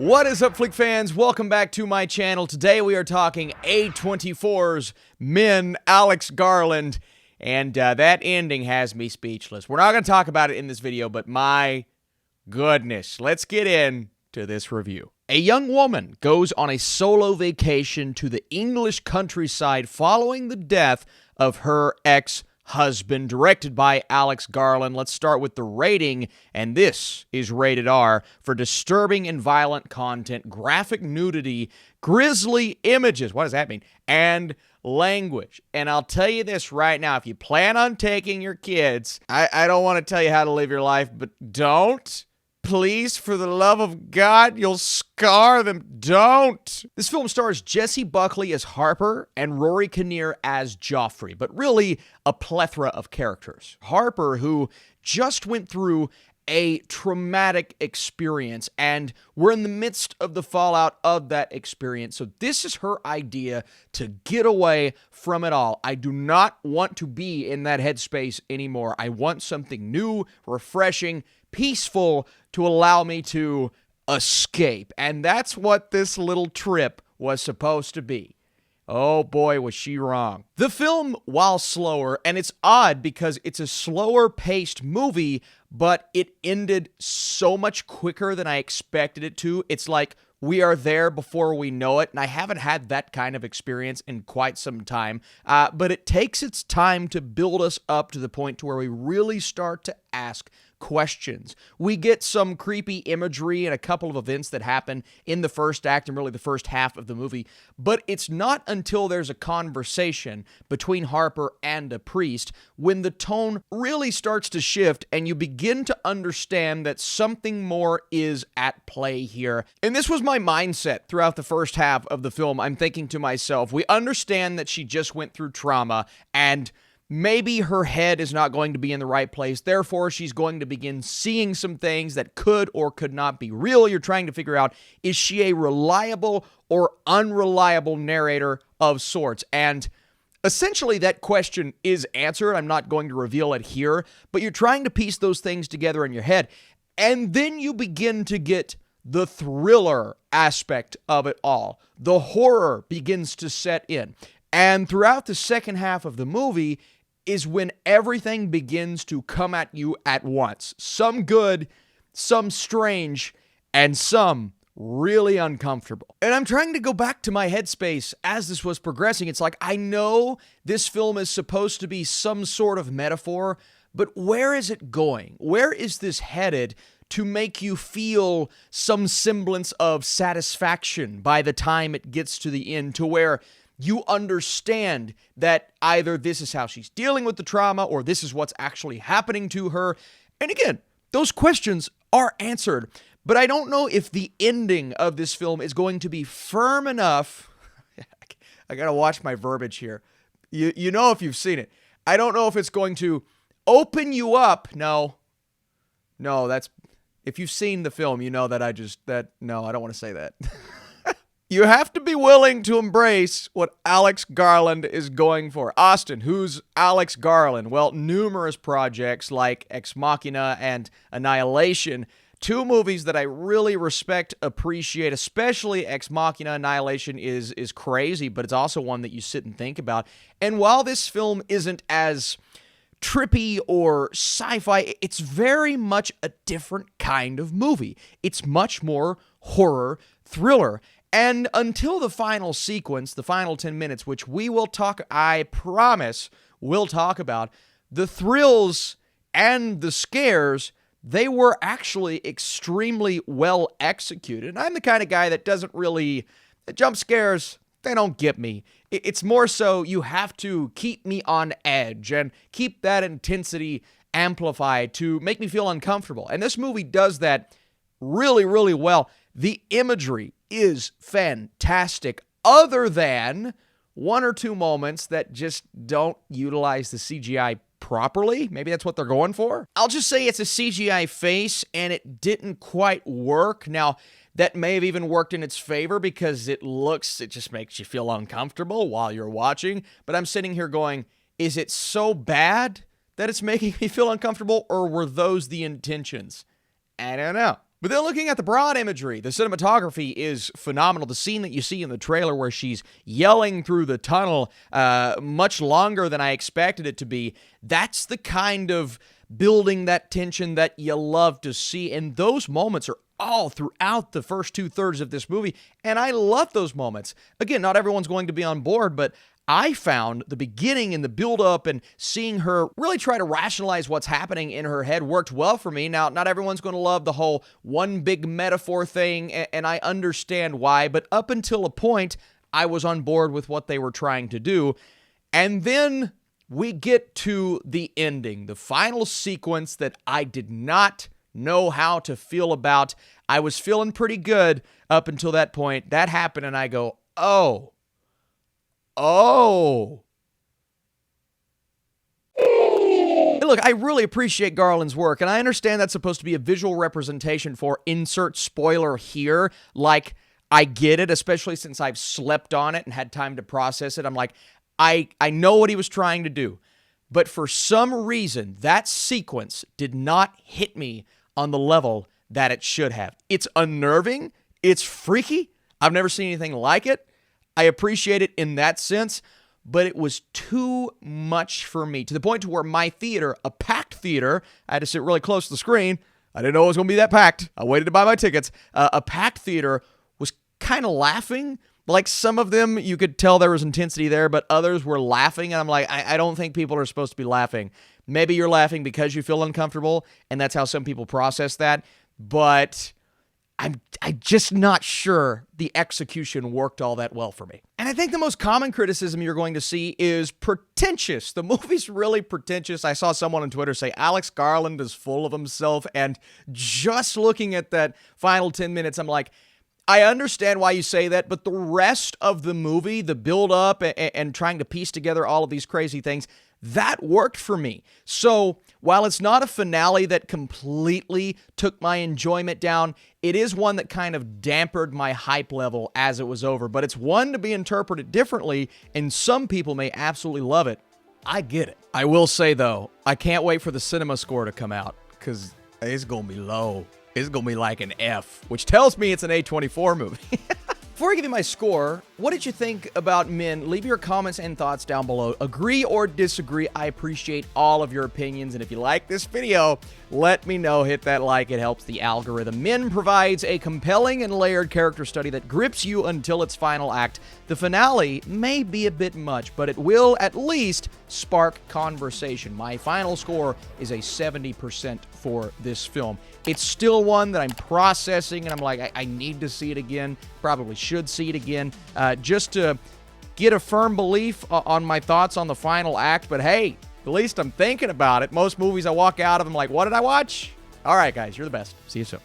What is up, Flick fans? Welcome back to my channel. Today we are talking A24's Men, Alex Garland, and that ending has me speechless. We're not going to talk about it in this video, but my goodness, let's get into this review. A young woman goes on a solo vacation to the English countryside following the death of her ex-husband, directed by Alex Garland. Let's start with the rating, and this is rated R for disturbing and violent content, graphic nudity, grisly images, what does that mean, and language. And I'll tell you this right now, if you plan on taking your kids, I don't want to tell you how to live your life, but don't. Please, for the love of God, you'll scar them. Don't. This film stars Jessie Buckley as Harper and Rory Kinnear as Joffrey, but really a plethora of characters. Harper, who just went through a traumatic experience, and we're in the midst of the fallout of that experience. So this is her idea to get away from it all. I do not want to be in that headspace anymore. I want something new, refreshing, peaceful to allow me to escape. And that's what this little trip was supposed to be. Oh boy, was she wrong. The film, while slower, and it's odd because it's a slower paced movie, but it ended so much quicker than I expected it to. It's like we are there before we know it, and I haven't had that kind of experience in quite some time. But it takes its time to build us up to the point to where we really start to ask questions. We get some creepy imagery and a couple of events that happen in the first act and really the first half of the movie, but it's not until there's a conversation between Harper and a priest when the tone really starts to shift and you begin to understand that something more is at play here. And this was my mindset throughout the first half of the film. I'm thinking to myself, we understand that she just went through trauma and maybe her head is not going to be in the right place. Therefore, she's going to begin seeing some things that could or could not be real. You're trying to figure out, is she a reliable or unreliable narrator of sorts? And essentially, that question is answered. I'm not going to reveal it here, but you're trying to piece those things together in your head. And then you begin to get the thriller aspect of it all. The horror begins to set in. And throughout the second half of the movie is when everything begins to come at you at once. Some good, some strange, and some really uncomfortable. And I'm trying to go back to my headspace as this was progressing. It's like, I know this film is supposed to be some sort of metaphor, but where is it going? Where is this headed to make you feel some semblance of satisfaction by the time it gets to the end, to where you understand that either this is how she's dealing with the trauma or this is what's actually happening to her? And again, those questions are answered, but I don't know if the ending of this film is going to be firm enough. I gotta watch my verbiage here. You know if you've seen it. I don't know if it's going to open you up. No, that's, if you've seen the film, you know that no, I don't want to say that. You have to be willing to embrace what Alex Garland is going for. Austin, who's Alex Garland? Well, numerous projects like Ex Machina and Annihilation, two movies that I really respect, appreciate, especially Ex Machina. Annihilation is crazy, but it's also one that you sit and think about. And while this film isn't as trippy or sci-fi, it's very much a different kind of movie. It's much more horror, thriller. And until the final sequence, the final 10 minutes, which we will talk, I promise, we'll talk about, the thrills and the scares, they were actually extremely well executed. And I'm the kind of guy that doesn't really, jump scares, they don't get me. It's more so you have to keep me on edge and keep that intensity amplified to make me feel uncomfortable. And this movie does that really, really well. The imagery is fantastic, other than one or two moments that just don't utilize the CGI properly. Maybe that's what they're going for. I'll just say it's a CGI face, and it didn't quite work. Now, that may have even worked in its favor because it just makes you feel uncomfortable while you're watching. But I'm sitting here going, is it so bad that it's making me feel uncomfortable, or were those the intentions? I don't know. But then looking at the broad imagery, the cinematography is phenomenal. The scene that you see in the trailer where she's yelling through the tunnel much longer than I expected it to be, that's the kind of building that tension that you love to see. And those moments are all throughout the first 2/3 of this movie, and I love those moments. Again, not everyone's going to be on board, but I found the beginning and the build-up and seeing her really try to rationalize what's happening in her head worked well for me. Now, not everyone's going to love the whole one big metaphor thing, and I understand why, but up until a point, I was on board with what they were trying to do. And then we get to the ending, the final sequence that I did not know how to feel about. I was feeling pretty good up until that point. That happened, and I go, oh. Look, I really appreciate Garland's work, and I understand that's supposed to be a visual representation for insert spoiler here. Like, I get it, especially since I've slept on it and had time to process it. I'm like, I know what he was trying to do. But for some reason, that sequence did not hit me on the level that it should have. It's unnerving. It's freaky. I've never seen anything like it. I appreciate it in that sense, but it was too much for me, to the point to where my theater, a packed theater, I had to sit really close to the screen. I didn't know it was going to be that packed. I waited to buy my tickets. A packed theater was kind of laughing. Like, some of them, you could tell there was intensity there, but others were laughing, and I'm like, I don't think people are supposed to be laughing. Maybe you're laughing because you feel uncomfortable, and that's how some people process that, but I'm just not sure the execution worked all that well for me. And I think the most common criticism you're going to see is pretentious. The movie's really pretentious. I saw someone on Twitter say Alex Garland is full of himself, and just looking at that final 10 minutes, I'm like, I understand why you say that, but the rest of the movie, the build-up and trying to piece together all of these crazy things, that worked for me. So while it's not a finale that completely took my enjoyment down, it is one that kind of dampened my hype level as it was over. But it's one to be interpreted differently, and some people may absolutely love it. I get it. I will say, though, I can't wait for the cinema score to come out, because it's going to be low. It's going to be like an F, which tells me it's an A24 movie. Before I give you my score, what did you think about Men? Leave your comments and thoughts down below. Agree or disagree, I appreciate all of your opinions. And if you like this video, let me know. Hit that like, it helps the algorithm. Men provides a compelling and layered character study that grips you until its final act. The finale may be a bit much, but it will at least spark conversation. My final score is a 70% for this film. It's still one that I'm processing, and I'm like, I need to see it again. Probably should see it again, just to get a firm belief on my thoughts on the final act. But hey, at least I'm thinking about it. Most movies I walk out of, I'm like, what did I watch? All right, guys, you're the best. See you soon.